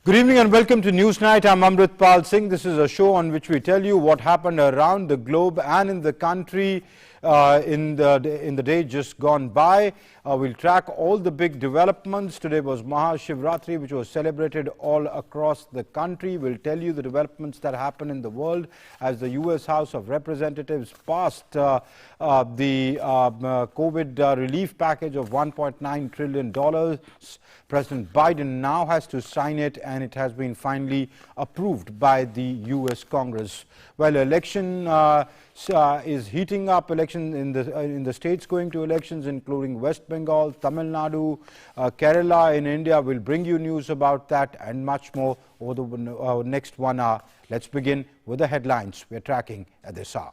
Good evening and welcome to Newsnight. I'm Amritpal Singh. This is a show on which we tell you what happened around the globe and in the country in the day just gone by. We'll track all the big developments. Today was Chakravarthi, which was celebrated all across the country. We'll tell you the developments that happen in the world as the U.S. House of Representatives passed the COVID relief package of $1.9 trillion. President Biden now has to sign it, and it has been finally approved by the U.S. Congress. Well, election is heating up. Election in the states going to elections, including West Bengal, Tamil Nadu, Kerala in India. We'll bring you news about that and much more over the next 1 hour. Let's begin with the headlines we're tracking at this hour.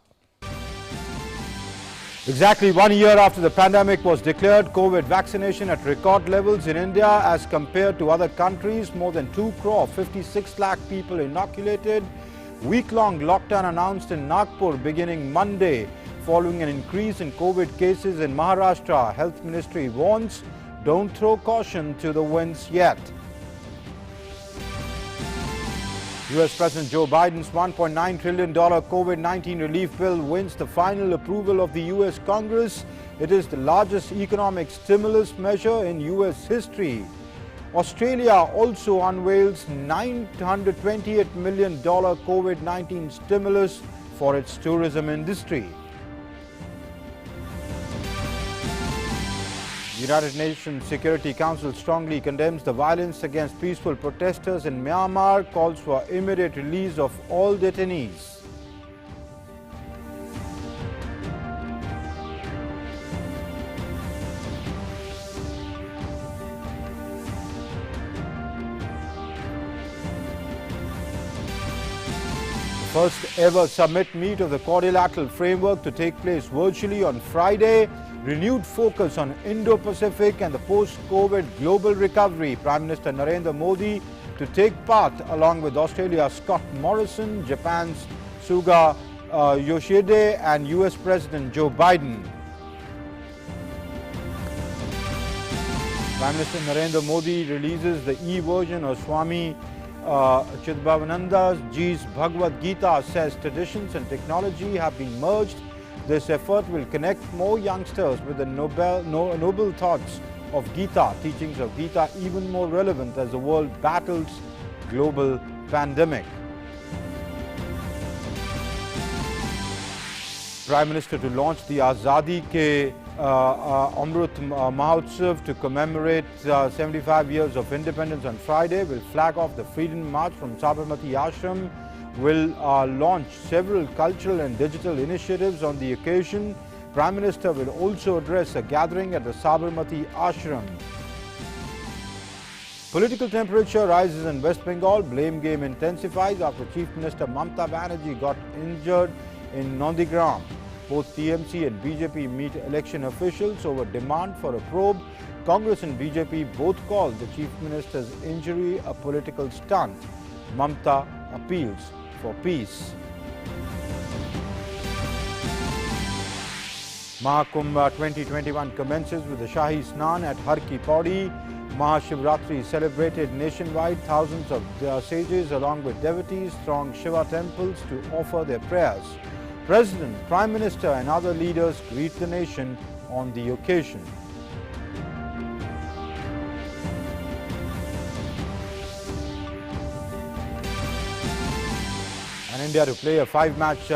Exactly 1 year after the pandemic was declared, COVID vaccination at record levels in India as compared to other countries. More than 2 crore 56 lakh people inoculated. Week-long lockdown announced in Nagpur beginning Monday following an increase in COVID cases in Maharashtra. Health Ministry warns, don't throw caution to the winds yet. U.S. President Joe Biden's $1.9 trillion COVID-19 relief bill wins the final approval of the U.S. Congress. It is the largest economic stimulus measure in U.S. history. Australia also unveils $928 million COVID-19 stimulus for its tourism industry. The United Nations Security Council strongly condemns the violence against peaceful protesters in Myanmar, calls for immediate release of all detainees. First ever summit meet of the quadrilateral framework to take place virtually on Friday. Renewed focus on Indo-Pacific and the post-COVID global recovery. Prime Minister Narendra Modi to take part along with Australia's Scott Morrison, Japan's Suga Yoshide and US President Joe Biden. Prime Minister Narendra Modi releases the e-version of Swami Chidbhavananda Ji's Bhagavad Gita, says traditions and technology have been merged. This effort will connect more youngsters with the noble thoughts of Gita, teachings of Gita even more relevant as the world battles global pandemic. Prime Minister to launch the Azadi Ke Amrit Mahotsav to commemorate 75 years of independence on Friday, will flag off the Freedom March from Chakravarthi Ashram, will launch several cultural and digital initiatives on the occasion. Prime Minister will also address a gathering at the Sabarmati Ashram. Political temperature rises in West Bengal. Blame game intensifies after Chief Minister Mamta Banerjee got injured in Nandigram. Both TMC and BJP meet election officials over demand for a probe. Congress and BJP both call the Chief Minister's injury a political stunt. Mamta appeals for peace. Mahakumbh 2021 commences with the Shahi Snan at Har Ki Pauri. Mahashivratri celebrated nationwide. Thousands of sages along with devotees throng Shiva temples to offer their prayers. President, Prime Minister and other leaders greet the nation on the occasion. And India to play a 5-match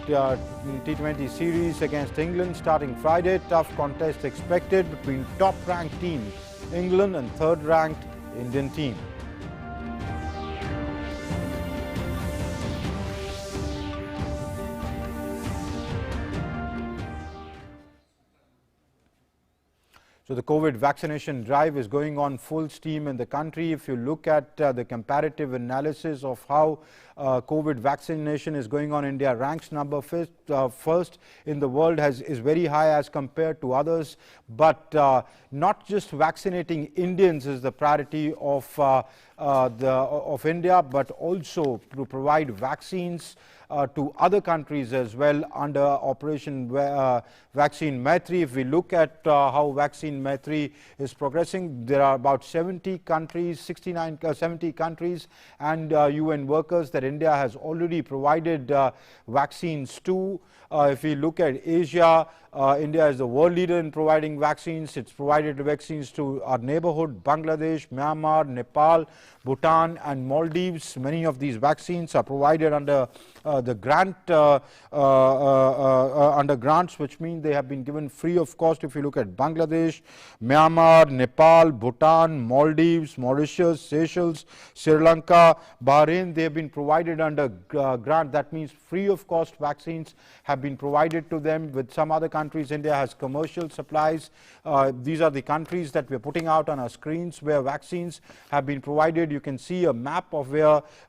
T20 series against England starting Friday. Tough contest expected between top-ranked team England and third-ranked Indian team. So the COVID vaccination drive is going on full steam in the country. If you look at the comparative analysis of how COVID vaccination is going on, India ranks number first in the world, is very high as compared to others. But not just vaccinating Indians is the priority of of India, but also to provide vaccines to other countries as well under Operation Vaccine Maitri. If we look at how Vaccine Maitri is progressing, there are about 70 countries, 70 countries and UN workers that India has already provided vaccines to. If we look at Asia, India is the world leader in providing vaccines. It's provided vaccines to our neighborhood, Bangladesh, Myanmar, Nepal, Bhutan and Maldives. Many of these vaccines are provided under the grant, under grants, which mean they have been given free of cost. If you look at Bangladesh, Myanmar, Nepal, Bhutan, Maldives, Mauritius, Seychelles, Sri Lanka, Bahrain, they have been provided under grant. That means free of cost vaccines have been provided to them. With some other countries, India has commercial supplies. These are the countries that we are putting out on our screens where vaccines have been provided. You can see a map of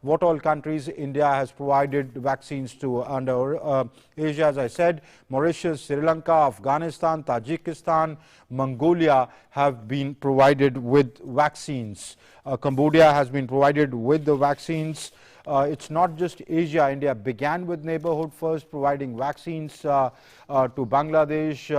what all countries India has provided vaccines to under Asia. As I said, Mauritius, Sri Lanka, Afghanistan, Tajikistan, Mongolia have been provided with vaccines. Cambodia has been provided with the vaccines. It's not just Asia. India began with neighborhood first, providing vaccines to Bangladesh,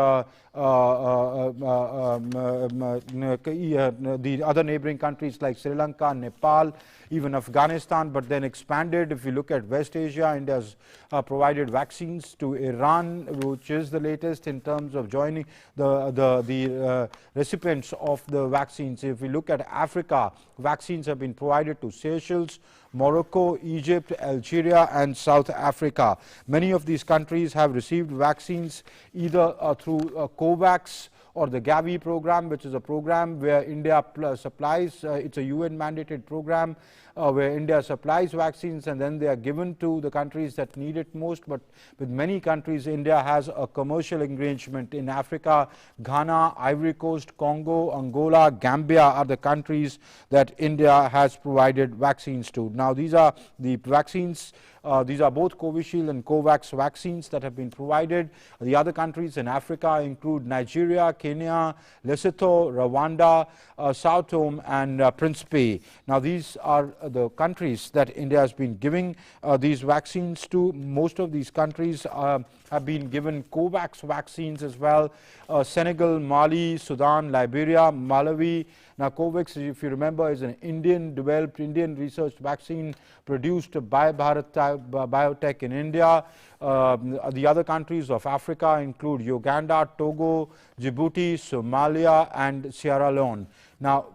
the other neighboring countries like Sri Lanka, Nepal, even Afghanistan, but then expanded. If you look at West Asia, India has provided vaccines to Iran, which is the latest in terms of joining the recipients of the vaccines. If we look at Africa, vaccines have been provided to Seychelles, Morocco, Egypt, Algeria and South Africa. Many of these countries have received vaccines either through COVAX or the Gavi program, which is a program where India supplies, it's a UN mandated program where India supplies vaccines and then they are given to the countries that need it most. But with many countries, India has a commercial arrangement. In Africa, Ghana, Ivory Coast, Congo, Angola, Gambia are the countries that India has provided vaccines to. Now, these are the vaccines. These are both Covishield and COVAX vaccines that have been provided. The other countries in Africa include Nigeria, Kenya, Lesotho, Rwanda, Sao Tome and Principe. Now, these are the countries that India has been giving these vaccines to. Most of these countries have been given COVAX vaccines as well. Senegal, Mali, Sudan, Liberia, Malawi. Now, COVAX, if you remember, is an Indian-developed, Indian-researched vaccine produced by Bharat Biotech in India. The other countries of Africa include Uganda, Togo, Djibouti, Somalia and Sierra Leone. Now,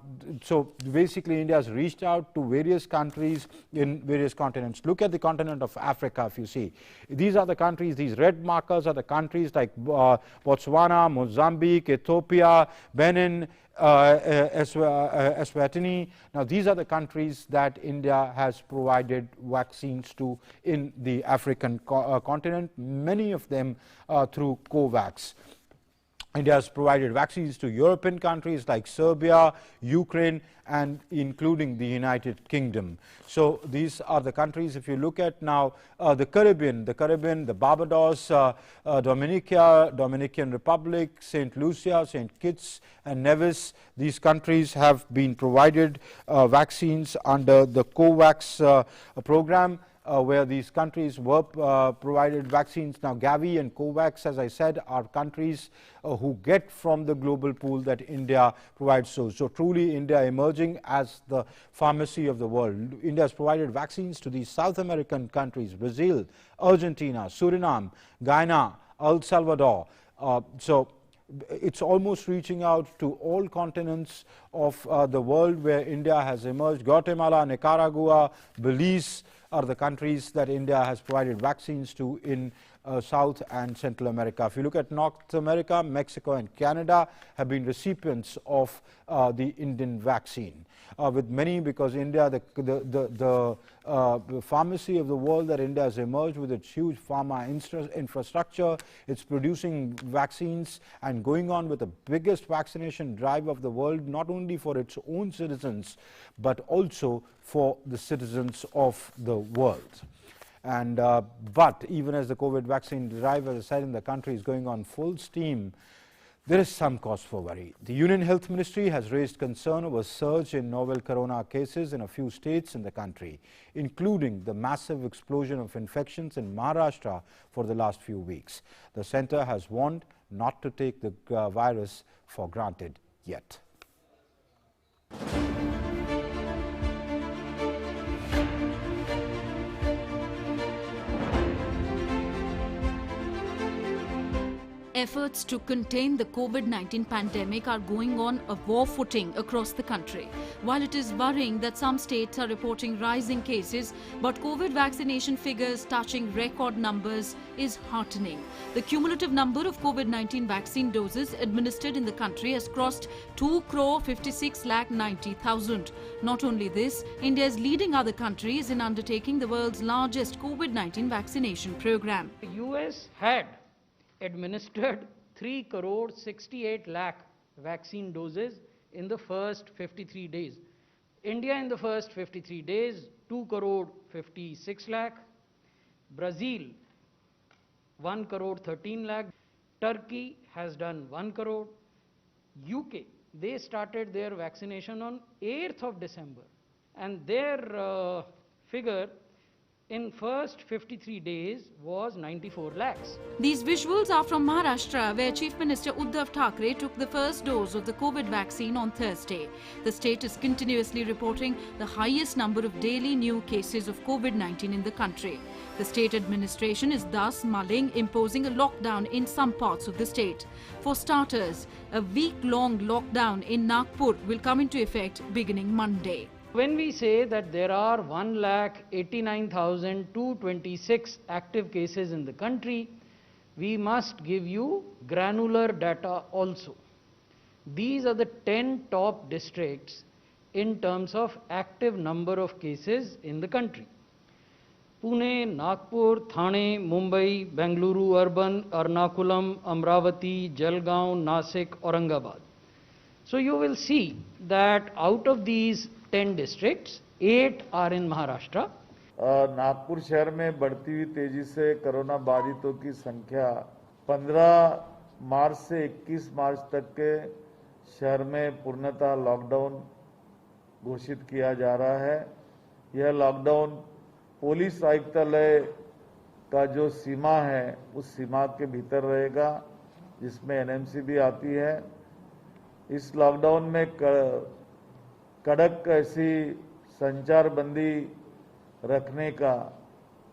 so basically India has reached out to various countries in various continents. Look at the continent of Africa if you see. These are the countries, these red markers are the countries like Botswana, Mozambique, Ethiopia, Benin, Eswatini. Now, these are the countries that India has provided vaccines to in the African continent, many of them through COVAX. India has provided vaccines to European countries like Serbia, Ukraine and including the United Kingdom. So these are the countries. If you look at now the Caribbean, the Barbados, Dominica, Dominican Republic, St. Lucia, St. Kitts and Nevis, these countries have been provided vaccines under the COVAX program. Where these countries were provided vaccines. Now, Gavi and COVAX, as I said, are countries who get from the global pool that India provides. So truly India emerging as the pharmacy of the world. India has provided vaccines to these South American countries, Brazil, Argentina, Suriname, Guyana, El Salvador. So it's almost reaching out to all continents of the world where India has emerged. Guatemala, Nicaragua, Belize are the countries that India has provided vaccines to in South and Central America. If you look at North America, Mexico and Canada have been recipients of the Indian vaccine. With many, because India, the pharmacy of the world that India has emerged with its huge pharma infrastructure, it's producing vaccines and going on with the biggest vaccination drive of the world, not only for its own citizens, but also for the citizens of the world. And but even as the COVID vaccine drive, as I said, in the country is going on full steam, There is some cause for worry. The Union Health Ministry has raised concern over a surge in novel corona cases in a few states in the country, including the massive explosion of infections in Maharashtra for the last few weeks. The centre has warned not to take the virus for granted yet. Efforts to contain the COVID-19 pandemic are going on a war footing across the country. While it is worrying that some states are reporting rising cases, but COVID vaccination figures touching record numbers is heartening. The cumulative number of COVID-19 vaccine doses administered in the country has crossed 2,56,90,000. Not only this, India is leading other countries in undertaking the world's largest COVID-19 vaccination program. The US had administered 3,68 lakh vaccine doses in the first 53 days. India in the first 53 days, 2,56 lakh. Brazil, 1,13 lakh. Turkey has done 1 crore. UK, they started their vaccination on 8th of December. And their figure in first 53 days was 94 lakhs. These visuals are from Maharashtra, where Chief Minister Uddhav Thackeray took the first dose of the COVID vaccine on Thursday. The state is continuously reporting the highest number of daily new cases of COVID-19 in the country. The state administration is thus mulling imposing a lockdown in some parts of the state. For starters, a week-long lockdown in Nagpur will come into effect beginning Monday. When we say that there are 1,89,226 active cases in the country, we must give you granular data also. These are the 10 top districts in terms of active number of cases in the country. Pune, Nagpur, Thane, Mumbai, Bengaluru Urban, Ernakulam, Amravati, Jalgaon, Nasik, Aurangabad. So you will see that out of these 10 districts, 8 are in Maharashtra. Nagpur शहर में बढ़ती हुई तेजी से corona बाधितों की संख्या 15 मार्च से 21 मार्च तक के शहर में पूर्णतः लॉकडाउन घोषित किया जा रहा है। यह लॉकडाउन पुलिस आयुक्तालय का जो सीमा है उस सीमा के भीतर रहेगा, जिसमें एनएमसी भी आती है। इस लॉकडाउन में कड़क ऐसी संचार बंदी रखने का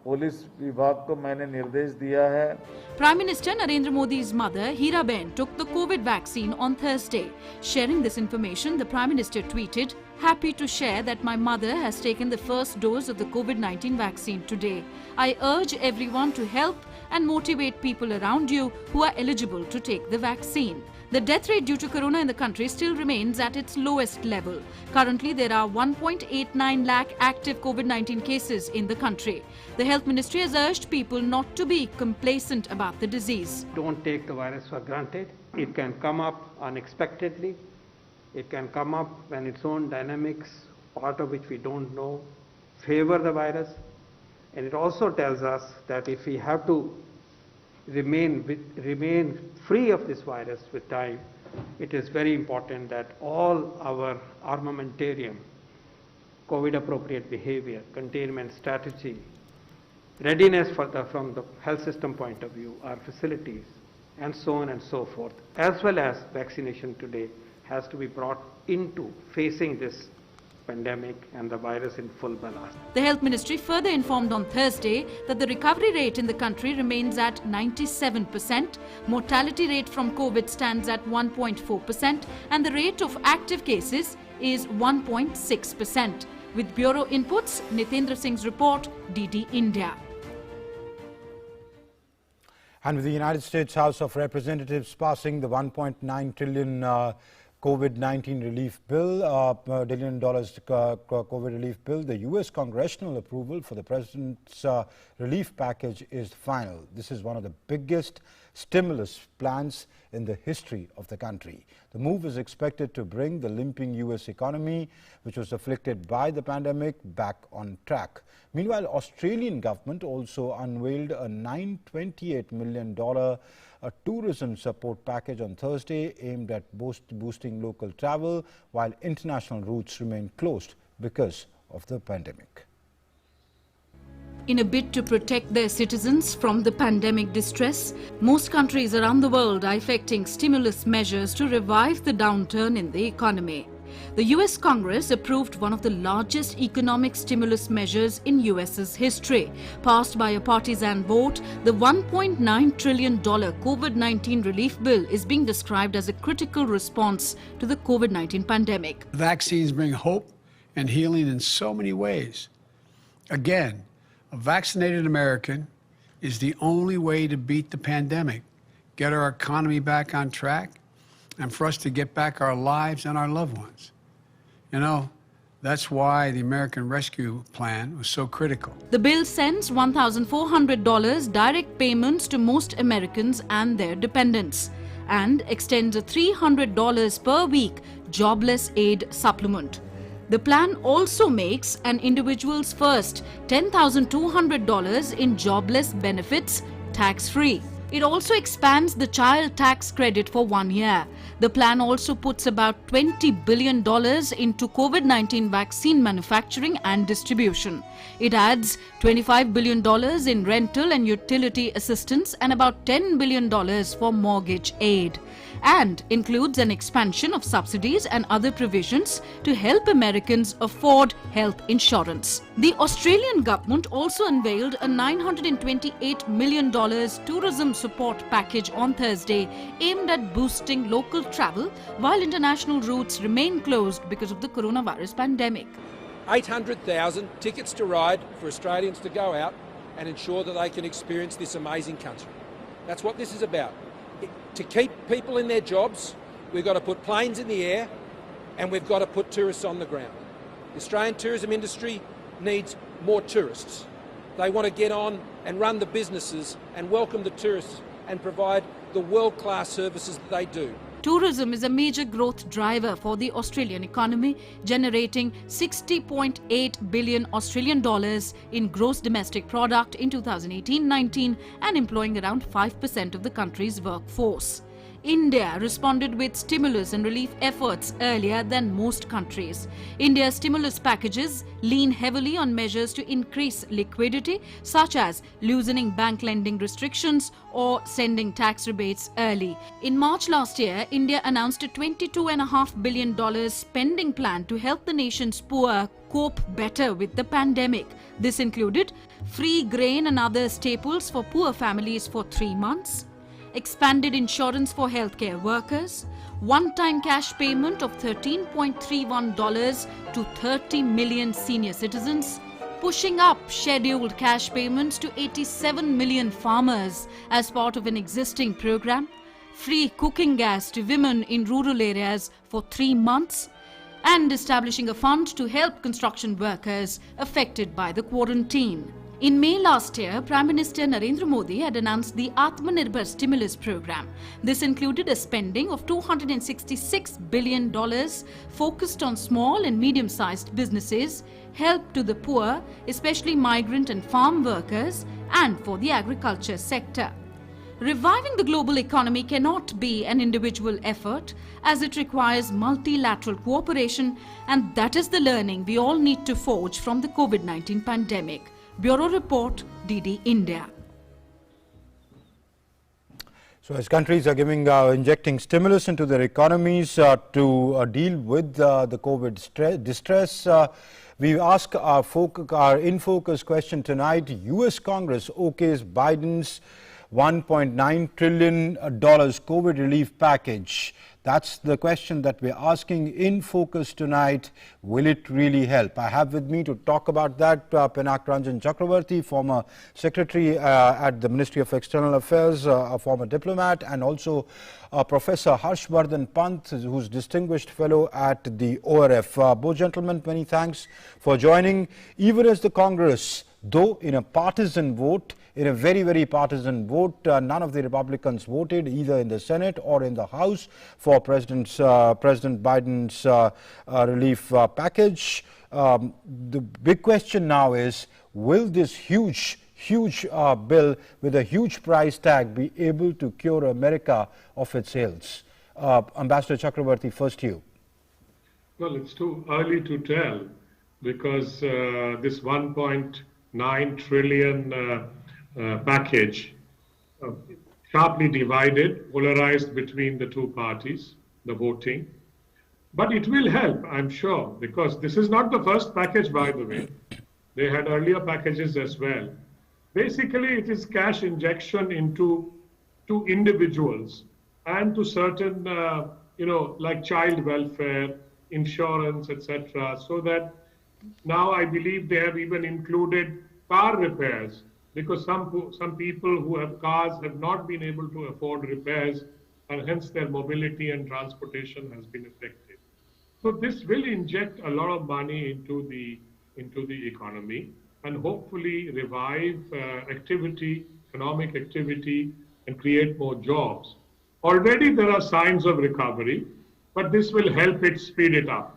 पुलिस विभाग को मैंने निर्देश दिया है। Prime Minister Narendra Modi's mother, Hiraben, took the COVID vaccine on Thursday. Sharing this information, the Prime Minister tweeted, "Happy to share that my mother has taken the first dose of the COVID-19 vaccine today. I urge everyone to help and motivate people around you who are eligible to take the vaccine." The death rate due to corona in the country still remains at its lowest level. Currently, there are 1.89 lakh active COVID-19 cases in the country. The Health Ministry has urged people not to be complacent about the disease. Don't take the virus for granted. It can come up unexpectedly. It can come up when its own dynamics, part of which we don't know, favor the virus. And it also tells us that if we have to remain free of this virus with time, it is very important that all our armamentarium, COVID appropriate behavior, containment strategy, readiness from the health system point of view, our facilities, and so on and so forth, as well as vaccination today, has to be brought into facing this pandemic and the virus in full ballast. The Health Ministry further informed on Thursday that the recovery rate in the country remains at 97%, mortality rate from COVID stands at 1.4%, and the rate of active cases is 1.6%. With Bureau Inputs, Nitendra Singh's report, DD India. And with the United States House of Representatives passing the $1.9 trillion COVID-19 relief bill, $1 billion COVID relief bill, the U.S. congressional approval for the president's relief package is final. This is one of the biggest stimulus plans in the history of the country. The move is expected to bring the limping U.S. economy, which was afflicted by the pandemic, back on track. Meanwhile, Australian government also unveiled a $928 million tourism support package on Thursday aimed at boosting local travel while international routes remain closed because of the pandemic. In a bid to protect their citizens from the pandemic distress, most countries around the world are effecting stimulus measures to revive the downturn in the economy. The US Congress approved one of the largest economic stimulus measures in US's history. Passed by a partisan vote, the $1.9 trillion COVID-19 relief bill is being described as a critical response to the COVID-19 pandemic. Vaccines bring hope and healing in so many ways. Again, a vaccinated American is the only way to beat the pandemic, get our economy back on track, and for us to get back our lives and our loved ones. You know, that's why the American Rescue Plan was so critical. The bill sends $1,400 direct payments to most Americans and their dependents and extends a $300 per week jobless aid supplement. The plan also makes an individual's first $10,200 in jobless benefits tax-free. It also expands the child tax credit for 1 year. The plan also puts about $20 billion into COVID-19 vaccine manufacturing and distribution. It adds $25 billion in rental and utility assistance and about $10 billion for mortgage aid, and includes an expansion of subsidies and other provisions to help Americans afford health insurance. The Australian government also unveiled a $928 million tourism support package on Thursday aimed at boosting local travel while international routes remain closed because of the coronavirus pandemic. 800,000 tickets to ride for Australians to go out and ensure that they can experience this amazing country. That's what this is about. To keep people in their jobs, we've got to put planes in the air and we've got to put tourists on the ground. The Australian tourism industry needs more tourists. They want to get on and run the businesses and welcome the tourists and provide the world-class services that they do. Tourism is a major growth driver for the Australian economy, generating 60.8 billion Australian dollars in gross domestic product in 2018-19 and employing around 5% of the country's workforce. India responded with stimulus and relief efforts earlier than most countries. India's stimulus packages lean heavily on measures to increase liquidity, such as loosening bank lending restrictions or sending tax rebates early. In March last year, India announced a $22.5 billion spending plan to help the nation's poor cope better with the pandemic. This included free grain and other staples for poor families for 3 months, expanded insurance for healthcare workers, one-time cash payment of $13.31 to 30 million senior citizens, pushing up scheduled cash payments to 87 million farmers as part of an existing program, free cooking gas to women in rural areas for 3 months, and establishing a fund to help construction workers affected by the quarantine. In May last year, Prime Minister Narendra Modi had announced the Atmanirbhar stimulus program. This included a spending of $266 billion focused on small and medium-sized businesses, help to the poor, especially migrant and farm workers, and for the agriculture sector. Reviving the global economy cannot be an individual effort, as it requires multilateral cooperation, and that is the learning we all need to forge from the COVID-19 pandemic. Bureau Report, DD India. So as countries are injecting stimulus into their economies to deal with the COVID distress, we ask our in focus question tonight. US Congress okays Biden's $1.9 trillion COVID relief package. That's the question that we're asking in focus tonight. Will it really help? I have with me to talk about that Ranjan Chakravarthi, former secretary at the Ministry of External Affairs, a former diplomat, and also Professor Harshvardhan Panth, who's distinguished fellow at the ORF. Both gentlemen, many thanks for joining. Even as the Congress, though in a partisan vote, in a very, very partisan vote, none of the Republicans voted either in the Senate or in the House for President Biden's relief package. The big question now is, will this huge bill with a huge price tag be able to cure America of its ills? Ambassador Chakravarthi, first you. Well, it's too early to tell because this 1.9 trillion package sharply divided, polarized between the two parties, the voting. But it will help, I'm sure, because this is not the first package, by the way. They had earlier packages as well. Basically, it is cash injection into individuals and to certain, like child welfare, insurance, etc. So that now I believe they have even included car repairs, because some people who have cars have not been able to afford repairs, and hence their mobility and transportation has been affected. So this will inject a lot of money into the economy and hopefully revive economic activity, and create more jobs. Already there are signs of recovery, but this will help it speed it up.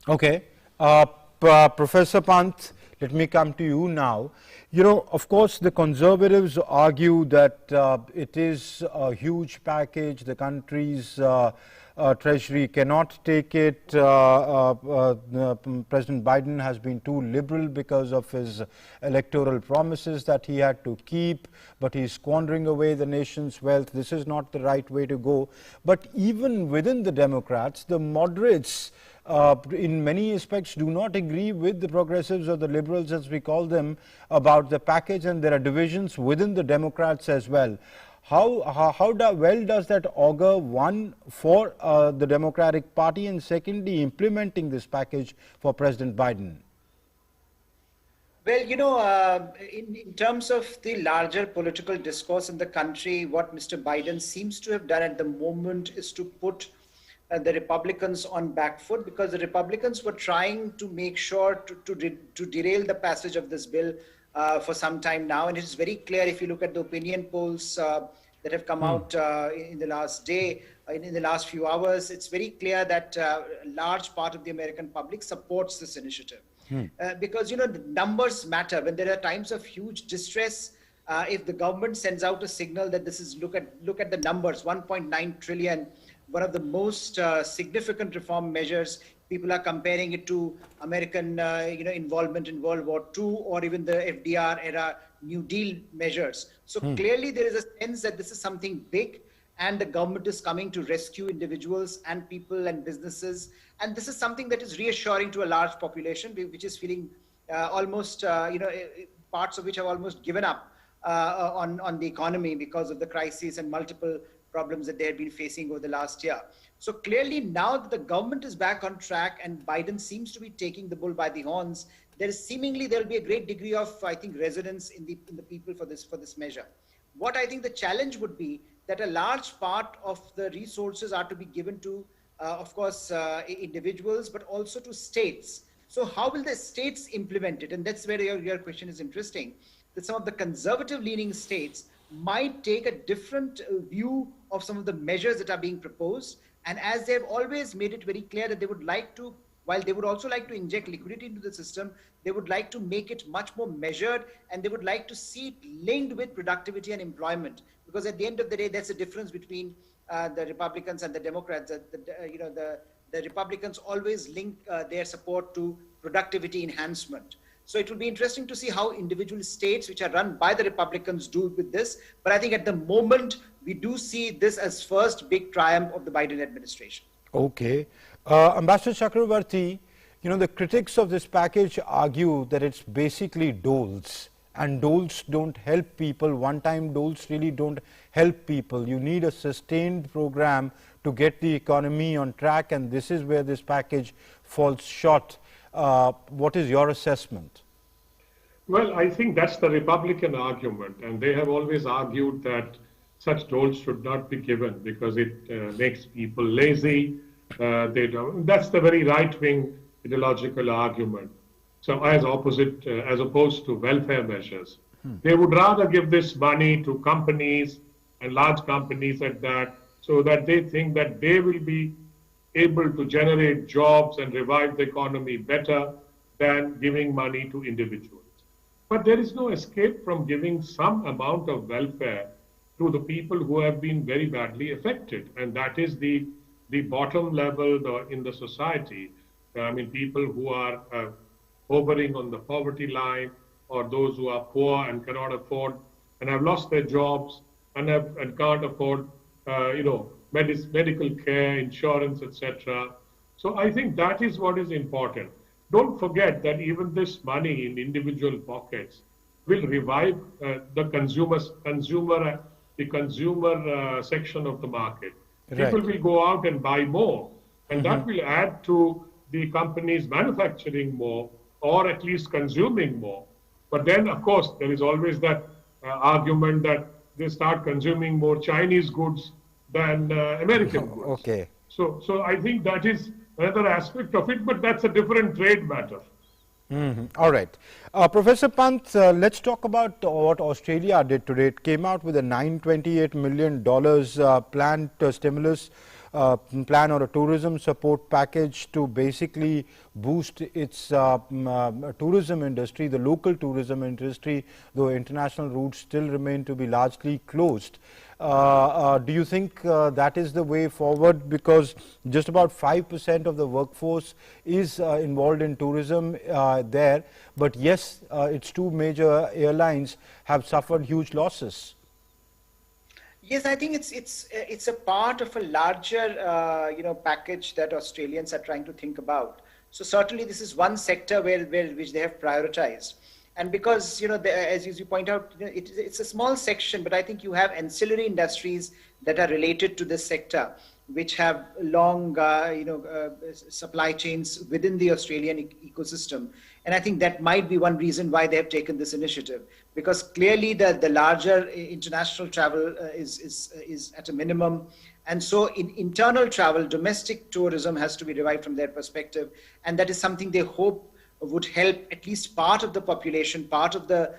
Okay. Professor Panth, let me come to you now. Of course, the Conservatives argue that it is a huge package. The country's Treasury cannot take it. President Biden has been too liberal because of his electoral promises that he had to keep, but he's squandering away the nation's wealth. This is not the right way to go. But even within the Democrats, the moderates in many aspects do not agree with the progressives or the liberals, as we call them, about the package, and there are divisions within the Democrats as well. How well does that augur, one, for the Democratic Party, and secondly, implementing this package for President Biden? Well, in terms of the larger political discourse in the country, what Mr. Biden seems to have done at the moment is to put the Republicans on back foot, because the Republicans were trying to make sure to derail the passage of this bill for some time now. And it's very clear if you look at the opinion polls that have come out in the last day, in the last few hours, it's very clear that a large part of the American public supports this initiative. Because, the numbers matter. When there are times of huge distress, if the government sends out a signal that this is, look at the numbers, 1.9 trillion, one of the most significant reform measures. People are comparing it to American, involvement in World War II, or even the FDR era New Deal measures. So clearly there is a sense that this is something big, and the government is coming to rescue individuals and people and businesses. And this is something that is reassuring to a large population, which is feeling almost, parts of which have almost given up on the economy because of the crisis and multiple problems that they had been facing over the last year. So clearly now that the government is back on track and Biden seems to be taking the bull by the horns, there will be a great degree of, I think, resonance in the people for this measure. What I think the challenge would be that a large part of the resources are to be given to, of course, individuals, but also to states. So how will the states implement it? And that's where your question is interesting, that some of the conservative leaning states might take a different view of some of the measures that are being proposed. And as they've always made it very clear that they would like to, while they would also like to inject liquidity into the system, they would like to make it much more measured, and they would like to see it linked with productivity and employment. Because at the end of the day, that's the difference between the Republicans and the Democrats. The Republicans always link their support to productivity enhancement. So it will be interesting to see how individual states, which are run by the Republicans, do with this. But I think at the moment, we do see this as first big triumph of the Biden administration. Okay. Ambassador Chakravarthi, the critics of this package argue that it's basically doles, and doles don't help people. One-time doles really don't help people. You need a sustained program to get the economy on track, and this is where this package falls short. What is your assessment? Well, I think that's the Republican argument, and they have always argued that such doles should not be given because it makes people lazy. That's the very right-wing ideological argument. So as opposed to welfare measures, they would rather give this money to companies and large companies at that, so that they think that they will be able to generate jobs and revive the economy better than giving money to individuals. But there is no escape from giving some amount of welfare to the people who have been very badly affected. And that is the bottom level in the society. I mean, people who are hovering on the poverty line, or those who are poor and cannot afford and have lost their jobs and can't afford, medical care, insurance, etc. So I think that is what is important. Don't forget that even this money in individual pockets will revive the consumer section of the market. Right. People will go out and buy more, and that will add to the companies manufacturing more, or at least consuming more. But then, of course, there is always that argument that they start consuming more Chinese goods than American goods. Okay. So I think that is another aspect of it, but that's a different trade matter. All right. Professor Panth, let's talk about what Australia did today. It came out with a $928 million planned stimulus plan, or a tourism support package, to basically boost its tourism industry, the local tourism industry, though international routes still remain to be largely closed. Do you think that is the way forward? Because just about 5% of the workforce is involved in tourism there, but yes, its two major airlines have suffered huge losses. Yes, I think it's a part of a larger package that Australians are trying to think about. So certainly this is one sector which they have prioritized. And because, as you point out, it's a small section, but I think you have ancillary industries that are related to this sector, which have long, supply chains within the Australian ecosystem. And I think that might be one reason why they have taken this initiative, because clearly the larger international travel is at a minimum. And so in internal travel, domestic tourism has to be revived from their perspective. And that is something they hope would help at least part of the population, part of the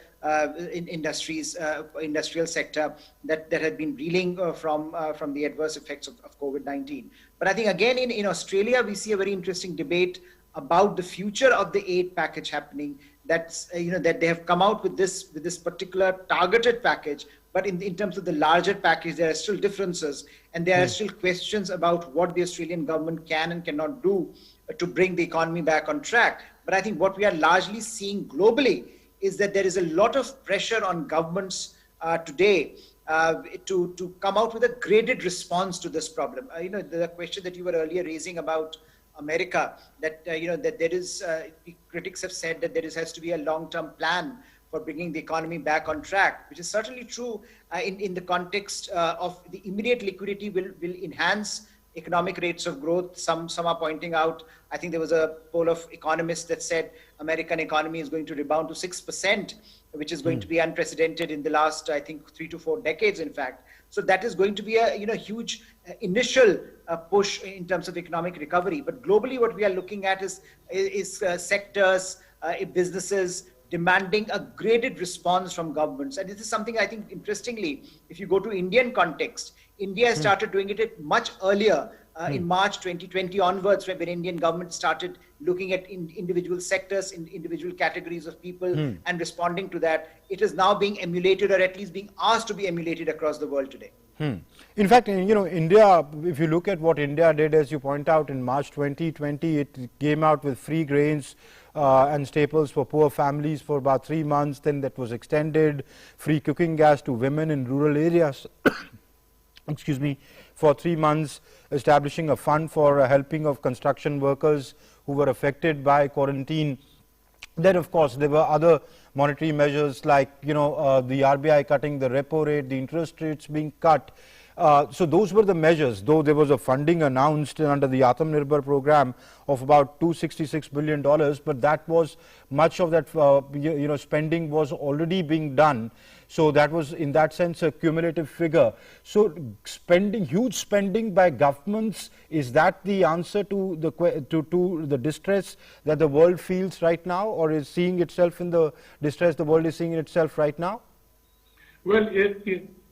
industrial sector that had been reeling from the adverse effects of COVID-19. But I think again in Australia, we see a very interesting debate about the future of the aid package happening. That's that they have come out with this particular targeted package, but in terms of the larger package, there are still differences, and there are still questions about what the Australian government can and cannot do to bring the economy back on track. But I think what we are largely seeing globally is that there is a lot of pressure on governments today to come out with a graded response to this problem. The question that you were earlier raising about America, that that there is critics have said that there has to be a long-term plan for bringing the economy back on track, which is certainly true in the context of the immediate liquidity will enhance economic rates of growth. Some are pointing out, I think there was a poll of economists that said American economy is going to rebound to 6%, which is going to be unprecedented in the last, I think, 3 to 4 decades, in fact. So that is going to be a huge initial push in terms of economic recovery. But globally, what we are looking at is sectors, businesses demanding a graded response from governments. And this is something I think, interestingly, if you go to Indian context, India started doing it much earlier, in March 2020 onwards, when Indian government started looking at individual sectors, in individual categories of people and responding to that. It is now being emulated, or at least being asked to be emulated across the world today. In fact, India, if you look at what India did, as you point out, in March 2020, it came out with free grains and staples for poor families for about 3 months. Then that was extended, free cooking gas to women in rural areas. Excuse me, for 3 months, establishing a fund for helping of construction workers who were affected by quarantine. Then, of course, there were other monetary measures like, the RBI cutting the repo rate, the interest rates being cut. So those were the measures, though there was a funding announced under the Atmanirbhar program of about $266 billion, but that was much of that, spending was already being done. So that was, in that sense, a cumulative figure. So huge spending by governments, is that the answer to the distress that the world feels right now, or is seeing itself in the distress the world is seeing in itself right now? Well,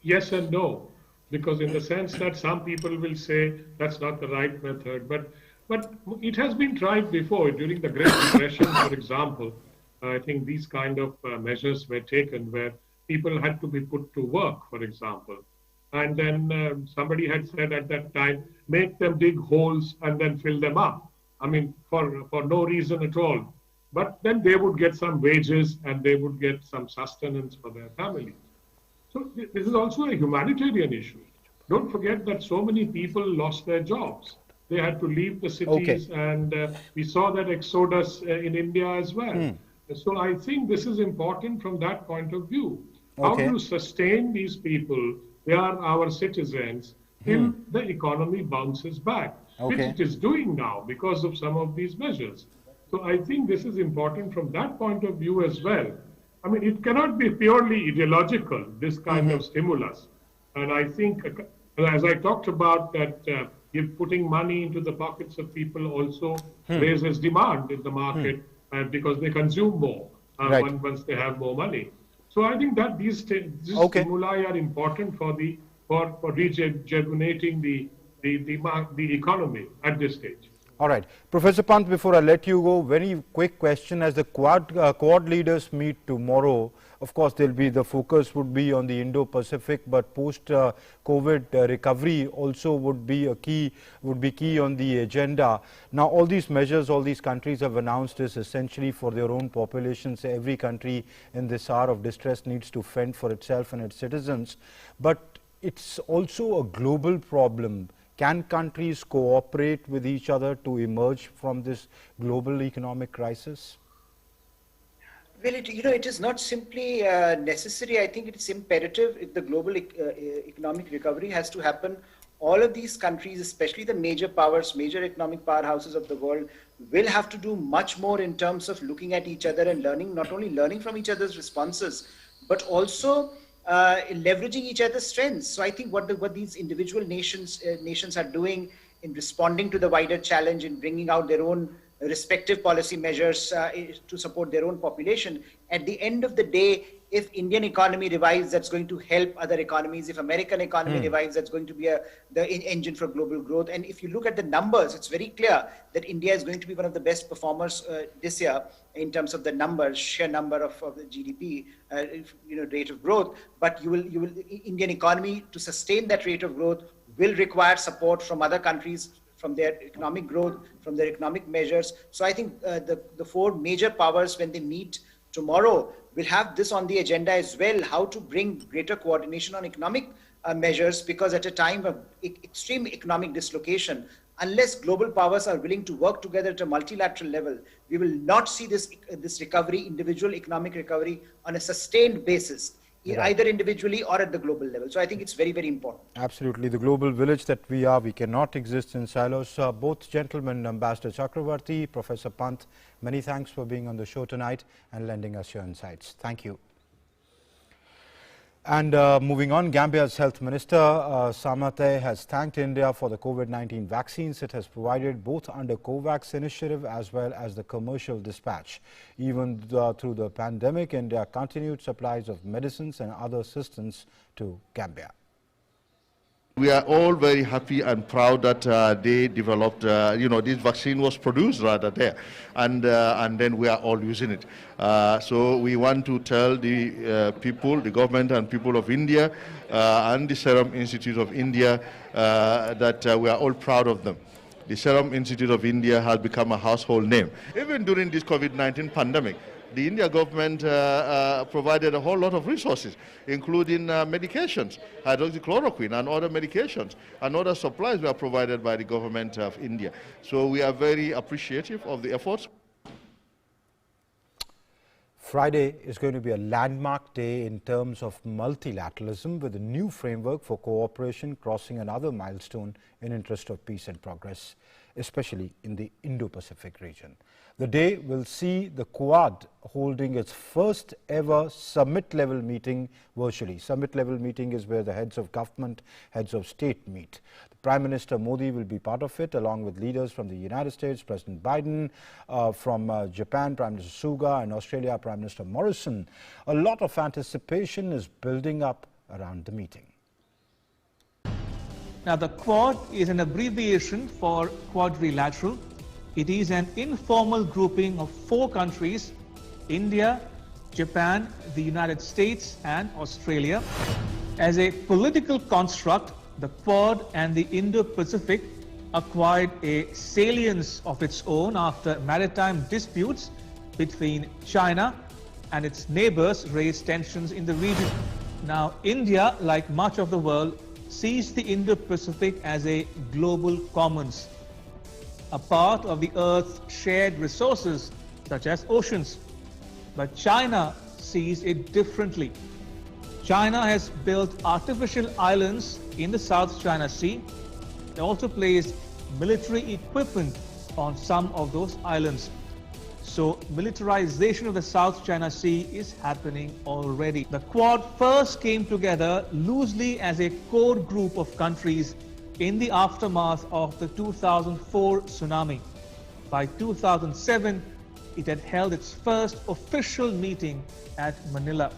yes and no. because in the sense that some people will say that's not the right method, but it has been tried before. During the Great Depression, for example, I think these kind of measures were taken where people had to be put to work, for example. And then somebody had said at that time, make them dig holes and then fill them up. I mean, for no reason at all. But then they would get some wages and they would get some sustenance for their families. So this is also a humanitarian issue. Don't forget that so many people lost their jobs. They had to leave the cities, and we saw that exodus in India as well. So I think this is important from that point of view. How do you sustain these people? They are our citizens till the economy bounces back, which it is doing now because of some of these measures. So I think this is important from that point of view as well. I mean, it cannot be purely ideological, this kind of stimulus. And I think, as I talked about, that putting money into the pockets of people also raises demand in the market because they consume more once they have more money. So I think that these stimuli are important for rejuvenating the economy at this stage. All right. Professor Panth, before I let you go, very quick question. As the Quad leaders meet tomorrow, of course, the focus would be on the Indo-Pacific, but post-COVID recovery also would be key on the agenda. Now, all these measures, all these countries have announced is essentially for their own populations. Every country in this hour of distress needs to fend for itself and its citizens. But it's also a global problem. Can countries cooperate with each other to emerge from this global economic crisis? Well, it is not simply necessary. I think it is imperative. If the global economic recovery has to happen, all of these countries, especially the major powers, major economic powerhouses of the world, will have to do much more in terms of looking at each other and learning, not only learning from each other's responses, but also leveraging each other's strengths. So I think what these individual nations are doing in responding to the wider challenge, in bringing out their own respective policy measures to support their own population. At the end of the day, if Indian economy revives, that's going to help other economies. If American economy revives, that's going to be the engine for global growth. And if you look at the numbers, it's very clear that India is going to be one of the best performers this year in terms of the numbers, sheer number of the GDP, rate of growth. But Indian economy, to sustain that rate of growth, will require support from other countries, from their economic growth, from their economic measures. So I think the four major powers, when they meet tomorrow, will have this on the agenda as well, how to bring greater coordination on economic measures, because at a time of extreme economic dislocation, unless global powers are willing to work together at a multilateral level, we will not see this recovery, individual economic recovery, on a sustained basis, either individually or at the global level. So I think it's very, very important. Absolutely. The global village that we are, we cannot exist in silos. Both gentlemen, Ambassador Chakravarthi, Professor Panth, many thanks for being on the show tonight and lending us your insights. Thank you. And moving on, Gambia's Health Minister Samate has thanked India for the COVID-19 vaccines it has provided both under COVAX initiative as well as the commercial dispatch. Even through the pandemic, India continued supplies of medicines and other assistance to Gambia. We are all very happy and proud that they developed, this vaccine was produced rather there, and then we are all using it. So we want to tell the people, the government and people of India and the Serum Institute of India that we are all proud of them. The Serum Institute of India has become a household name. Even during this COVID-19 pandemic, the India government provided a whole lot of resources, including medications, hydroxychloroquine and other medications, and other supplies were provided by the government of India. So we are very appreciative of the efforts. Friday is going to be a landmark day in terms of multilateralism, with a new framework for cooperation crossing another milestone in interest of peace and progress, especially in the Indo-Pacific region. The day will see the Quad holding its first ever summit-level meeting virtually. Summit-level meeting is where the heads of government, heads of state meet. The Prime Minister Modi will be part of it, along with leaders from the United States, President Biden, from Japan, Prime Minister Suga, and Australia, Prime Minister Morrison. A lot of anticipation is building up around the meeting. Now, the Quad is an abbreviation for quadrilateral. It is an informal grouping of 4 countries: India, Japan, the United States, and Australia. As a political construct, the Quad and the Indo-Pacific acquired a salience of its own after maritime disputes between China and its neighbors raised tensions in the region. Now, India, like much of the world, sees the Indo-Pacific as a global commons, a part of the Earth's shared resources such as oceans. But China sees it differently. China has built artificial islands in the South China Sea. It also placed military equipment on some of those islands. So militarization of the South China Sea is happening already. The Quad first came together loosely as a core group of countries in the aftermath of the 2004 tsunami. By 2007, it had held its first official meeting at Manila.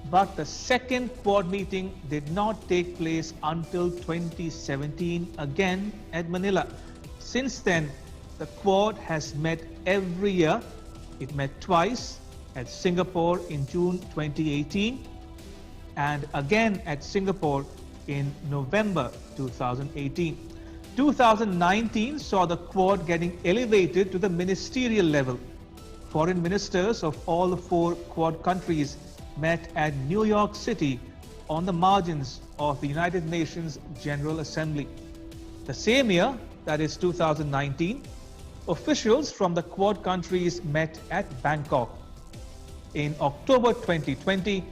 But the second Quad meeting did not take place until 2017, again at Manila. Since then, the Quad has met every year. It met twice at Singapore in June 2018 and again at Singapore in November 2018. 2019 saw the Quad getting elevated to the ministerial level. Foreign ministers of all the 4 Quad countries met at New York City on the margins of the United Nations General Assembly. The same year, that is 2019, officials from the Quad countries met at Bangkok. In October 2020,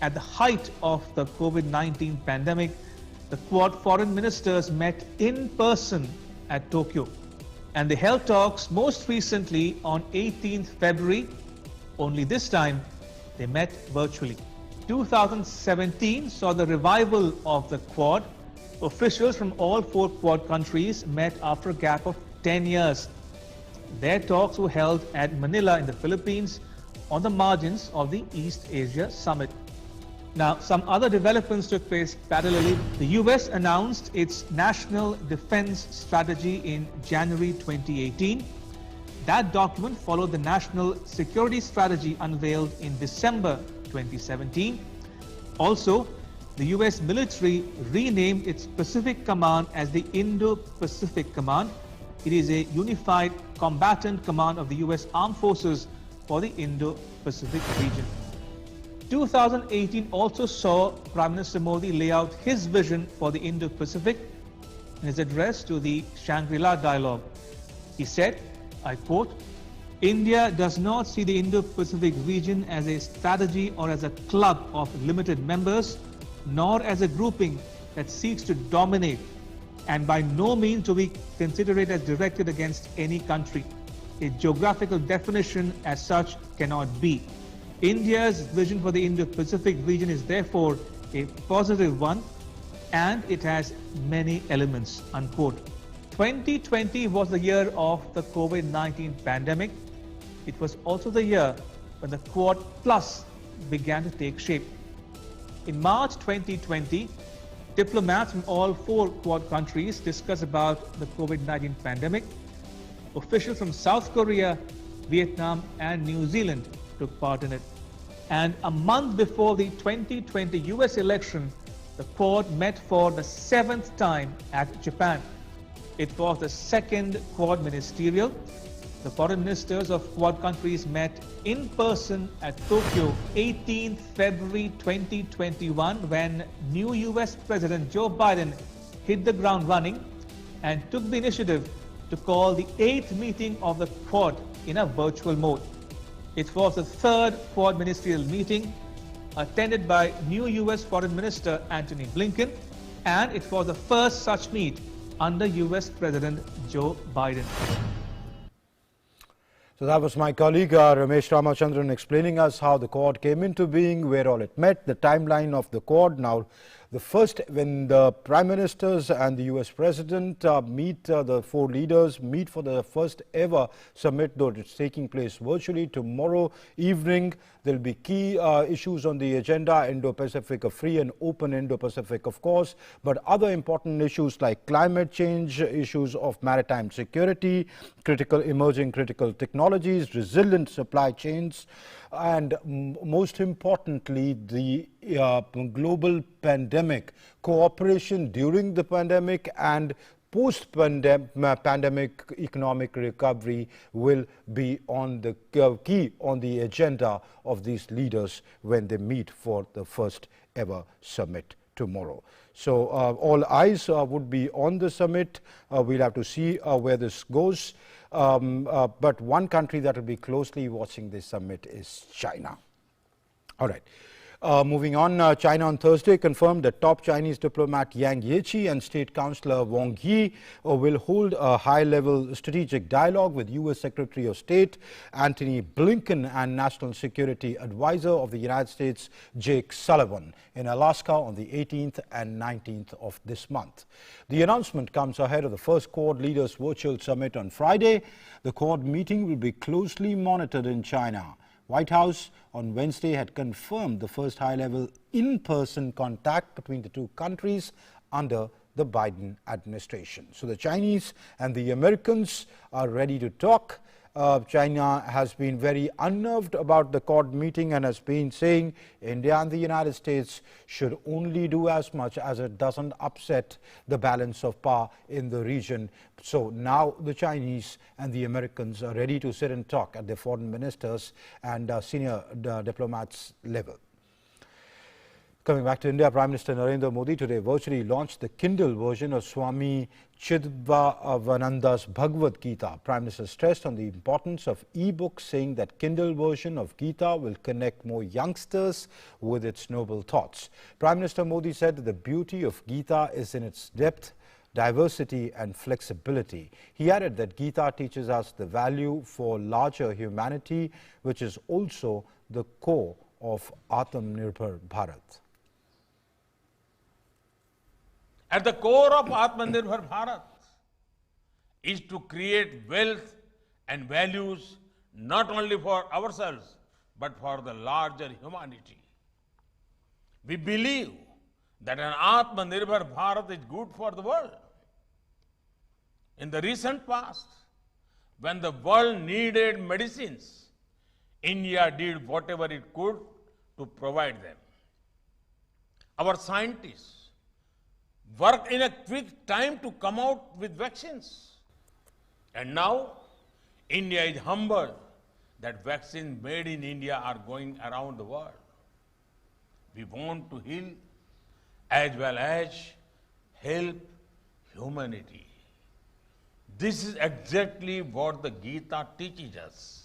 at the height of the COVID-19 pandemic, the Quad foreign ministers met in person at Tokyo. And they held talks most recently on 18th February, only this time they met virtually. 2017 saw the revival of the Quad. Officials from all 4 Quad countries met after a gap of 10 years. Their talks were held at Manila in the Philippines on the margins of the East Asia Summit. Now, some other developments took place parallelly. The US announced its National Defense Strategy in January 2018. That document followed the National Security Strategy unveiled in December 2017. Also, the US military renamed its Pacific Command as the Indo-Pacific Command. It is a unified combatant command of the US Armed Forces for the Indo-Pacific region. 2018 also saw Prime Minister Modi lay out his vision for the Indo-Pacific in his address to the Shangri-La Dialogue. He said, I quote, India does not see the Indo-Pacific region as a strategy or as a club of limited members, nor as a grouping that seeks to dominate, and by no means do we consider it as directed against any country. A geographical definition as such cannot be. India's vision for the Indo-Pacific region is therefore a positive one, and it has many elements, unquote. 2020 was the year of the COVID-19 pandemic. It was also the year when the Quad Plus began to take shape. In March 2020, diplomats from all 4 Quad countries discussed about the COVID-19 pandemic. Officials from South Korea, Vietnam, and New Zealand took part in it. And a month before the 2020 US election, the Quad met for the 7th time at Japan. It was the second Quad ministerial. The foreign ministers of Quad countries met in person at Tokyo 18th February 2021 when new US President Joe Biden hit the ground running and took the initiative to call the 8th meeting of the Quad in a virtual mode. It was the 3rd Quad ministerial meeting attended by new US Foreign Minister Antony Blinken, and it was the first such meet under US President Joe Biden. So that was my colleague Ramesh Ramachandran explaining us how the Quad came into being, where all it met, the timeline of the Quad. Now When the Prime Ministers and the US President meet, the four leaders meet for the first ever summit, though it's taking place virtually tomorrow evening. There will be key issues on the agenda: Indo-Pacific, a free and open Indo-Pacific, of course, but other important issues like climate change, issues of maritime security, emerging critical technologies, resilient supply chains, and most importantly, the global pandemic, cooperation during the pandemic and post-pandemic economic recovery will be on the key on the agenda of these leaders when they meet for the first ever summit tomorrow. So all eyes would be on the summit. We'll have to see where this goes. But one country that will be closely watching this summit is China. All right. Moving on, China on Thursday confirmed that top Chinese diplomat Yang Jiechi and State Councillor Wang Yi will hold a high-level strategic dialogue with U.S. Secretary of State Antony Blinken and National Security Advisor of the United States Jake Sullivan in Alaska on the 18th and 19th of this month. The announcement comes ahead of the first Quad Leaders Virtual Summit on Friday. The Quad meeting will be closely monitored in China. White House on Wednesday had confirmed the first high-level in-person contact between the two countries under the Biden administration. So the Chinese and the Americans are ready to talk. China has been very unnerved about the Quad meeting and has been saying India and the United States should only do as much as it doesn't upset the balance of power in the region. So now the Chinese and the Americans are ready to sit and talk at the foreign ministers and senior diplomats level. Coming back to India, Prime Minister Narendra Modi today virtually launched the Kindle version of Swami Chidbhavananda's Bhagavad Gita. Prime Minister stressed on the importance of e-books, saying that Kindle version of Gita will connect more youngsters with its noble thoughts. Prime Minister Modi said that the beauty of Gita is in its depth, diversity and flexibility. He added that Gita teaches us the value for larger humanity, which is also the core of Atmanirbhar Bharat. At the core of Atmanirbhar Bharat is to create wealth and values not only for ourselves but for the larger humanity. We believe that an Atmanirbhar Bharat is good for the world. In the recent past, when the world needed medicines, India did whatever it could to provide them. Our scientists worked in a quick time to come out with vaccines. And now, India is humbled that vaccines made in India are going around the world. We want to heal as well as help humanity. This is exactly what the Gita teaches us.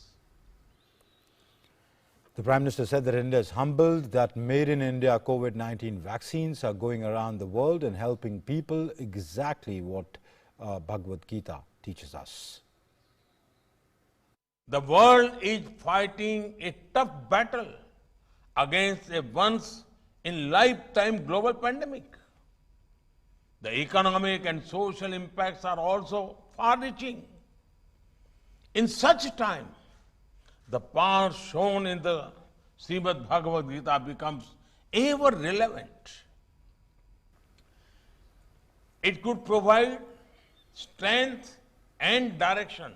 The Prime Minister said that India is humbled that made in India COVID-19 vaccines are going around the world and helping people, exactly what Bhagavad Gita teaches us. The world is fighting a tough battle against a once-in-lifetime global pandemic. The economic and social impacts are also far-reaching. In such time, the path shown in the Srimad Bhagavad Gita becomes ever relevant. It could provide strength and direction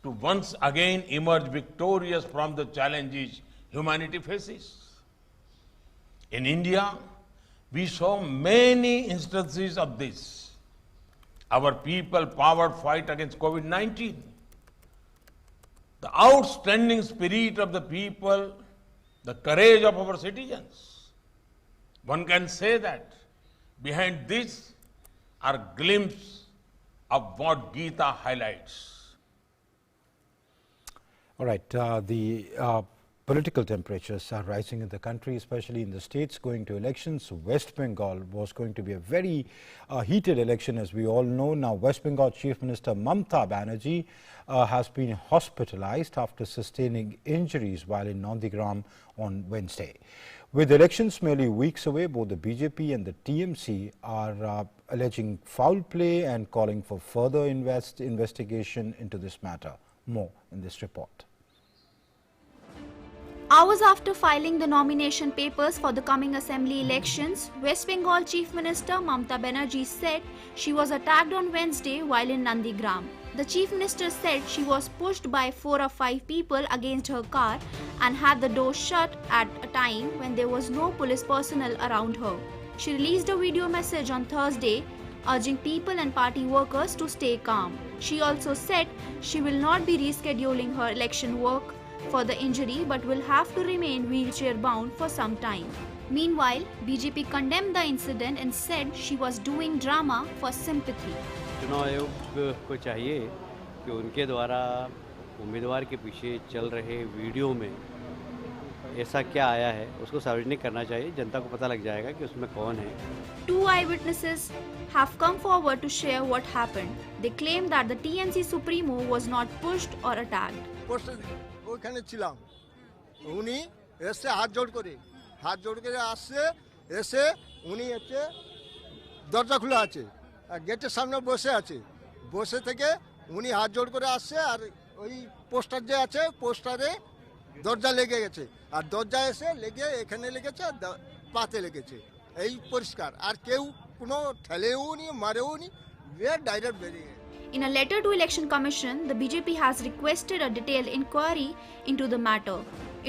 to once again emerge victorious from the challenges humanity faces. In India, we saw many instances of this. Our people-powered fight against COVID-19, the outstanding spirit of the people, the courage of our citizens. One can say that behind this are glimpses of what Gita highlights. All right, the political temperatures are rising in the country, especially in the states going to elections. West Bengal was going to be a very heated election, as we all know. Now, West Bengal Chief Minister Mamata Banerjee has been hospitalized after sustaining injuries while in Nandigram on Wednesday. With elections merely weeks away, both the BJP and the TMC are alleging foul play and calling for further investigation into this matter. More in this report. Hours after filing the nomination papers for the coming assembly elections, West Bengal Chief Minister Mamata Banerjee said she was attacked on Wednesday while in Nandigram. The Chief Minister said she was pushed by 4 or 5 people against her car and had the door shut at a time when there was no police personnel around her. She released a video message on Thursday urging people and party workers to stay calm. She also said she will not be rescheduling her election work for the injury but will have to remain wheelchair bound for some time. Meanwhile, BJP condemned the incident and said she was doing drama for sympathy. चुनाव आयोग को चाहिए कि उनके द्वारा उम्मीदवार के पीछे चल रहे वीडियो में ऐसा क्या आया है उसको सार्वजनिक करना चाहिए, जनता को पता लग जाएगा कि उसमें कौन है. 2 eyewitnesses have come forward to share what happened. They claim that the TMC Supremo was not pushed or attacked. ওখানে ছিলাম, উনি এসে হাত জোড় করে আসছে, এসে উনি হচ্ছে দরজা খোলা আছে আর গেটের সামনে বসে আছে, বসে থেকে উনি হাত জোড় করে আসছে আর ওই পোস্টার যে আছে পোস্টারে দরজা লেগে গেছে আর দরজা এসে লেগে এখানে লেগেছে পাতে লেগেছে, এই পরিষ্কার, আর কেউ কোনো ঠেলেও নি মারেও নি, ডাইরেক্ট বেরিয়ে. In a letter to Election Commission, the BJP has requested a detailed inquiry into the matter.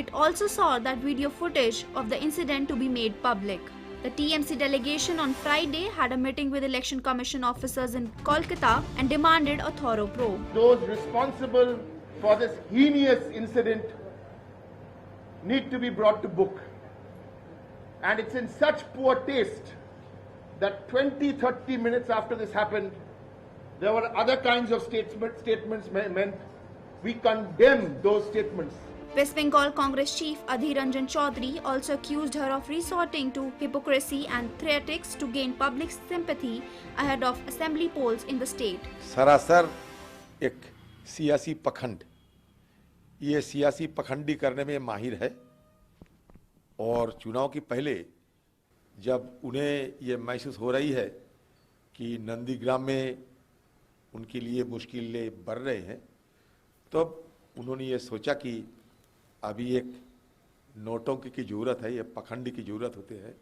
It also saw that video footage of the incident to be made public. The TMC delegation on Friday had a meeting with Election Commission officers in Kolkata and demanded a thorough probe. Those responsible for this heinous incident need to be brought to book. And it's in such poor taste that 20-30 minutes after this happened, there were other kinds of statements meant. We condemn those statements. West Bengal Congress chief Adhir Ranjan Chaudhary also accused her of resorting to hypocrisy and theatrics to gain public sympathy ahead of assembly polls in the state. सरासर एक सियासी पखंड, ये सियासी पखंडी करने में माहिर है और चुनाव के पहले जब उन्हें ये महसूस हो रही है कि नंदीग्राम में उनके लिए मुश्किलें बढ़ रहे हैं, तो उन्होंने ये सोचा कि अभी एक नोटंकी की जरूरत है, ये पखंडी की जरूरत होती है,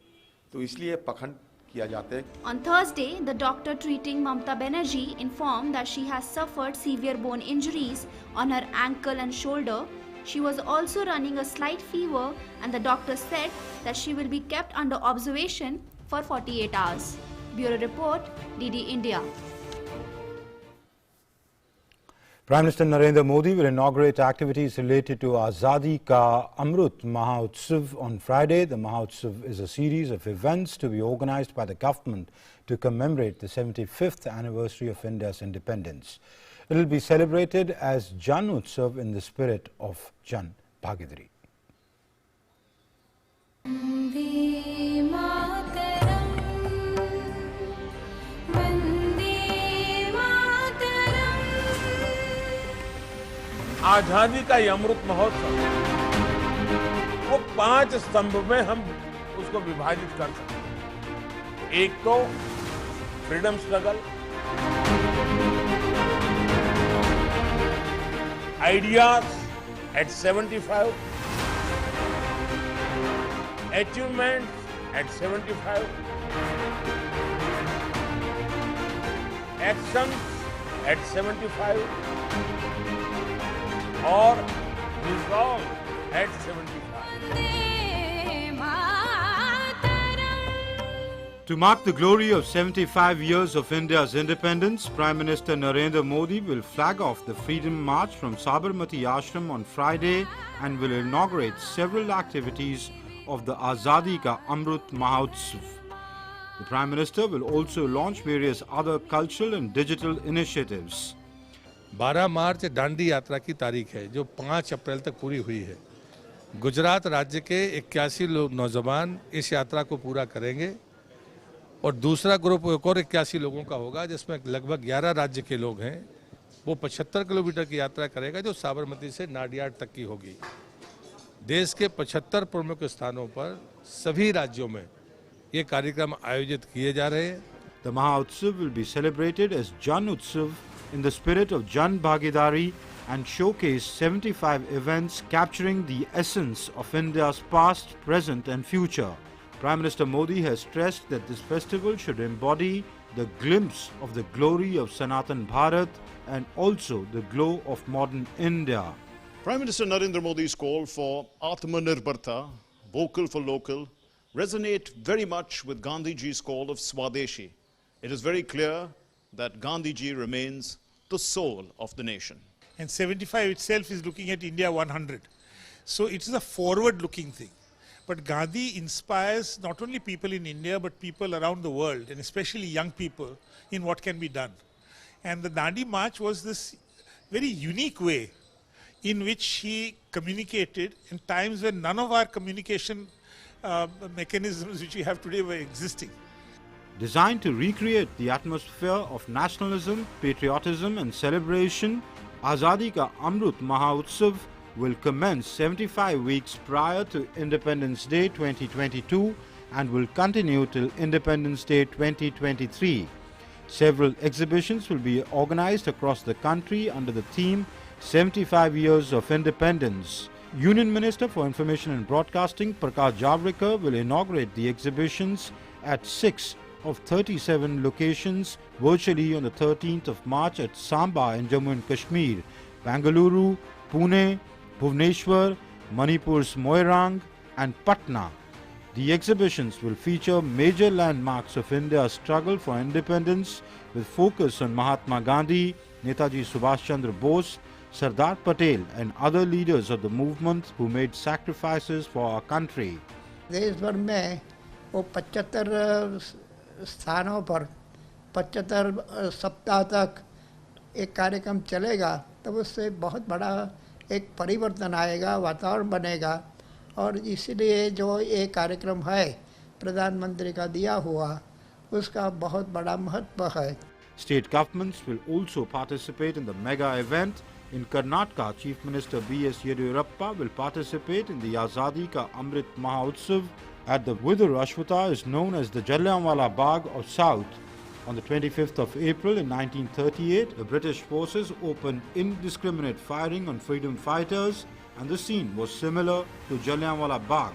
तो इसलिए पखंड किया जाता है. On Thursday, the doctor treating Mamata Banerjee informed that she has suffered severe bone injuries on her ankle and shoulder. She was also running a slight fever and the doctor said that she will be kept under observation for 48 hours. Bureau Report, DD India. Prime Minister Narendra Modi will inaugurate activities related to Azadi Ka Amrut Mahotsav on Friday. The Mahotsav is a series of events to be organized by the government to commemorate the 75th anniversary of India's independence. It will be celebrated as Jan Utsav in the spirit of Jan Bhagidari. आजादी का ये अमृत महोत्सव, वो 5 स्तंभ में हम उसको विभाजित कर सकते हैं. एक तो freedom struggle, ideas at 75, achievement at 75, action at 75 और resolve at 75. To mark the glory of 75 years of India's independence, Prime Minister Narendra Modi will flag off the Freedom March from Sabarmati Ashram on Friday and will inaugurate several activities of the Azadi Ka Amrut Mahotsav. The Prime Minister will also launch various other cultural and digital initiatives. 12 मार्च दांडी यात्रा की तारीख है जो 5 अप्रैल तक पूरी हुई है. गुजरात राज्य के 81 नौजवान इस यात्रा को पूरा करेंगे और दूसरा ग्रुप एक और 81 लोगों का होगा जिसमें लगभग 11 राज्य के लोग हैं. वो 75 किलोमीटर की यात्रा करेगा जो साबरमती से नाडियाड तक की होगी. देश के 75 प्रमुख स्थानों पर सभी राज्यों में ये कार्यक्रम आयोजित किए जा रहे हैं। The Mahotsav will be celebrated as Jan Utsav in the spirit of Jan Bhagidari and showcase 75 events capturing the essence of India's past, present and future. Prime Minister Modi has stressed that this festival should embody the glimpse of the glory of Sanatan Bharat and also the glow of modern India. Prime Minister Narendra Modi's call for Atmanirbharta, vocal for local, resonate very much with Gandhiji's call of Swadeshi. It is very clear that Gandhiji remains the soul of the nation. And 75 itself is looking at India 100. So it is a forward-looking thing. But Gandhi inspires not only people in India, but people around the world, and especially young people, in what can be done. And the Dandi March was this very unique way in which he communicated in times when none of our communication mechanisms which we have today were existing. Designed to recreate the atmosphere of nationalism, patriotism and celebration, Azadi Ka Amrut Mahotsav will commence 75 weeks prior to Independence Day 2022 and will continue till Independence Day 2023. Several exhibitions will be organized across the country under the theme 75 Years of Independence. Union Minister for Information and Broadcasting Prakash Javadekar will inaugurate the exhibitions at 6 of 37 locations virtually on the 13th of March at Samba in Jammu and Kashmir, Bengaluru, Pune, Bhubaneswar, Manipur's Moirang and Patna. The exhibitions will feature major landmarks of India's struggle for independence with focus on Mahatma Gandhi, Netaji Subhash Chandra Bose, Sardar Patel and other leaders of the movement who made sacrifices for our country. देश भर में वो 75 स्थानों पर 75 सप्ताह तक एक कार्यक्रम चलेगा, तब उससे बहुत बड़ा एक परिवर्तन आएगा, वातावरण बनेगा और इसलिए जो ये कार्यक्रम है प्रधानमंत्री का दिया हुआ उसका बहुत बड़ा महत्व है. State governments will also participate in the mega event. In Karnataka, Chief Minister B.S. Yediyurappa will participate in the Azadi Ka Amrit Mahotsav at the Vidur Ashwata is known as the Jallianwala Bagh of South. On the 25th of April in 1938, the British forces opened indiscriminate firing on freedom fighters and the scene was similar to Jallianwala Bagh.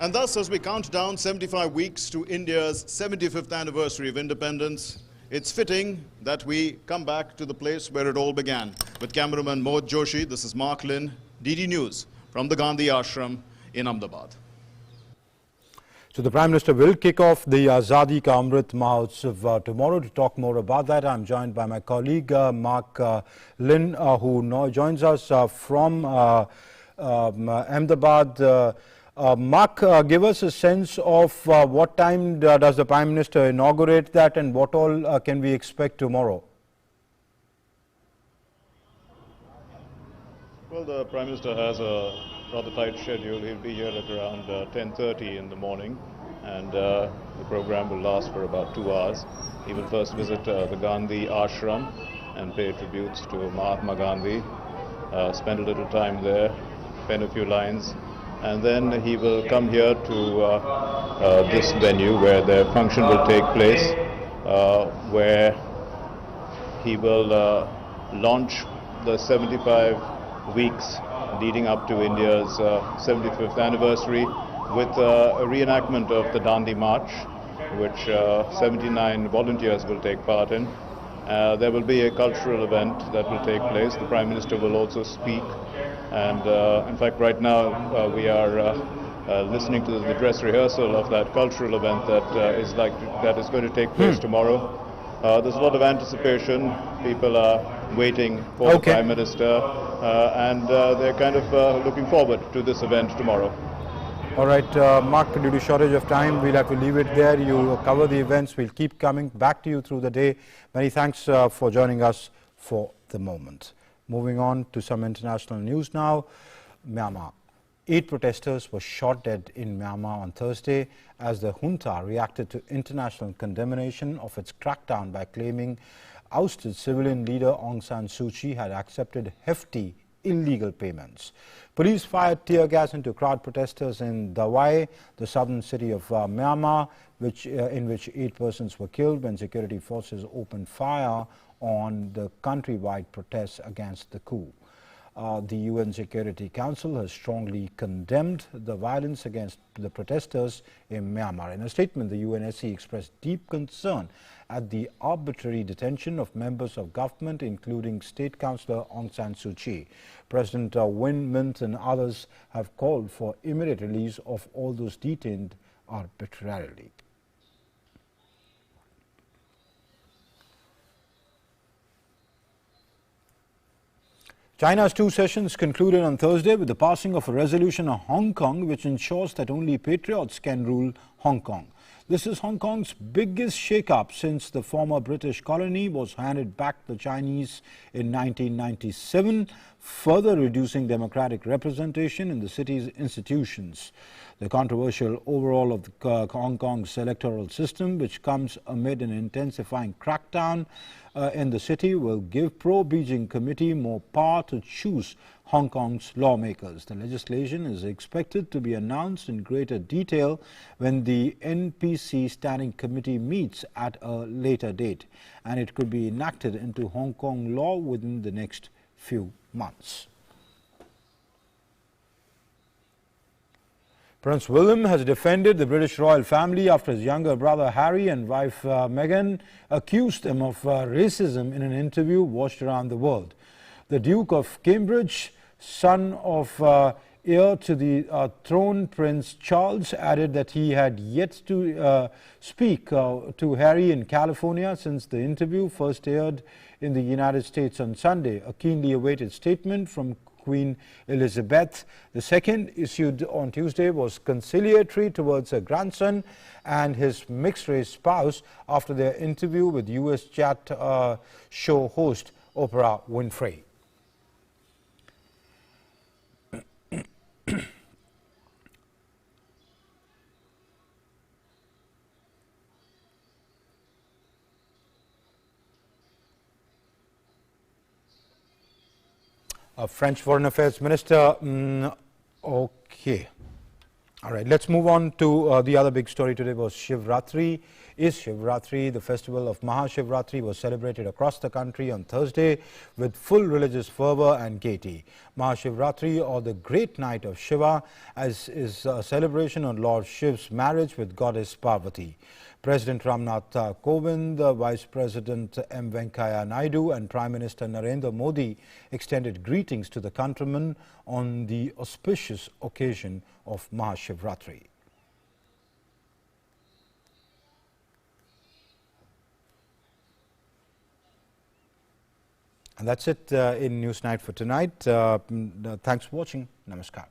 And thus, as we count down 75 weeks to India's 75th anniversary of independence, it's fitting that we come back to the place where it all began. With cameraman Mohit Joshi, this is Mark Lynn, DD News from the Gandhi Ashram in Ahmedabad. So the Prime Minister will kick off the Azadi Ka Amrit Mahotsav tomorrow. To talk more about that, I'm joined by my colleague Mark Lynn, who joins us from Ahmedabad. Mark, give us a sense of what time does the Prime Minister inaugurate that and what all can we expect tomorrow? Well, the Prime Minister has a rather tight schedule. He'll be here at around 10:30 in the morning and the program will last for about 2 hours. He will first visit the Gandhi Ashram and pay tributes to Mahatma Gandhi, spend a little time there, pen a few lines, and then he will come here to this venue where the function will take place, where he will launch the 75 weeks leading up to India's 75th anniversary with a reenactment of the Dandi March, which 79 volunteers will take part in. There will be a cultural event that will take place. The Prime Minister will also speak. And in fact, right now we are listening to the dress rehearsal of that cultural event that is going to take place tomorrow. There's a lot of anticipation. People are waiting for the Prime Minister and they're kind of looking forward to this event tomorrow. All right, Mark, due to shortage of time, we'll have to leave it there. You cover the events. We'll keep coming back to you through the day. Many thanks for joining us for the moment. Moving on to some international news now. Myanmar. 8 protesters were shot dead in Myanmar on Thursday as the junta reacted to international condemnation of its crackdown by claiming ousted civilian leader Aung San Suu Kyi had accepted hefty illegal payments. Police fired tear gas into crowd protesters in Dawai, the southern city of Myanmar, in which 8 persons were killed when security forces opened fire on the countrywide protests against the coup. The UN Security Council has strongly condemned the violence against the protesters in Myanmar. In a statement, the UNSC expressed deep concern at the arbitrary detention of members of government, including State Councillor Aung San Suu Kyi. President Win Myint and others have called for immediate release of all those detained arbitrarily. China's 2 sessions concluded on Thursday with the passing of a resolution on Hong Kong which ensures that only patriots can rule Hong Kong. This is Hong Kong's biggest shake-up since the former British colony was handed back to the Chinese in 1997, further reducing democratic representation in the city's institutions. The controversial overhaul of Hong Kong's electoral system, which comes amid an intensifying crackdown in the city, will give pro-Beijing committee more power to choose Hong Kong's lawmakers. The legislation is expected to be announced in greater detail when the NPC Standing Committee meets at a later date, and it could be enacted into Hong Kong law within the next few months. Prince William has defended the British royal family after his younger brother Harry and wife Meghan accused him of racism in an interview watched around the world. The Duke of Cambridge, son of heir to the throne Prince Charles, added that he had yet to speak to Harry in California since the interview first aired in the United States on Sunday. A keenly awaited statement from Queen Elizabeth II, issued on Tuesday, was conciliatory towards her grandson and his mixed-race spouse after their interview with U.S. chat show host Oprah Winfrey. French Foreign Affairs Minister. Okay. All right. Let's move on to the other big story today was Shivratri. The festival of Mahashivratri was celebrated across the country on Thursday with full religious fervor and gaiety. Mahashivratri, or the Great Night of Shiva, is a celebration on Lord Shiva's marriage with goddess Parvati. President Ramnath Kovind, Vice President M. Venkaiah Naidu and Prime Minister Narendra Modi extended greetings to the countrymen on the auspicious occasion of Mahashivratri. And that's it in Newsnight for tonight. Thanks for watching. Namaskar.